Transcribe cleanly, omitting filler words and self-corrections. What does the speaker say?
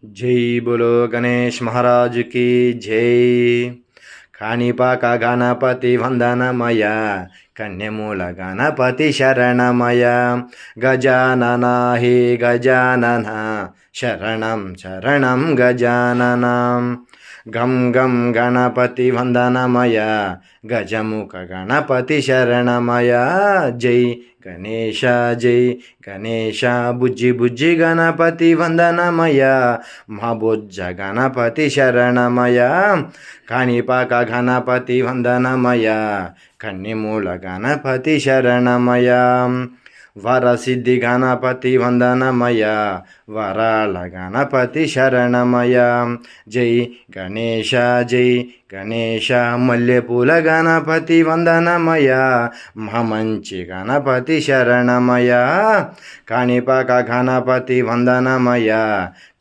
जय बोलो गणेश महाराज की जय। काणिपाक गणपति वंदनमय, कन्यमूल गणपति शरणमय। गजानन हे गजानन, शरणं शरणं गजानन। गम गम गणपति वंदनमय, गजमुख गणपति शरणमय। जय गणेश जय गणेश, बुज्जि बुज्जि गणपति वंदनमय, महाबुज्ज गणपति शरणमय। काणिपाक गणपति वंदनमय, कन्निमूल गणपति शरणमय। वरसिद्धि गणपति वंदनमय, वराल गणपति शरणमय। जय गणेश जय गणेश, मल्लेपूल गणपति वंदनमय, महामंची गणपति शरणमय। काणिपाक गणपति वंदनमय,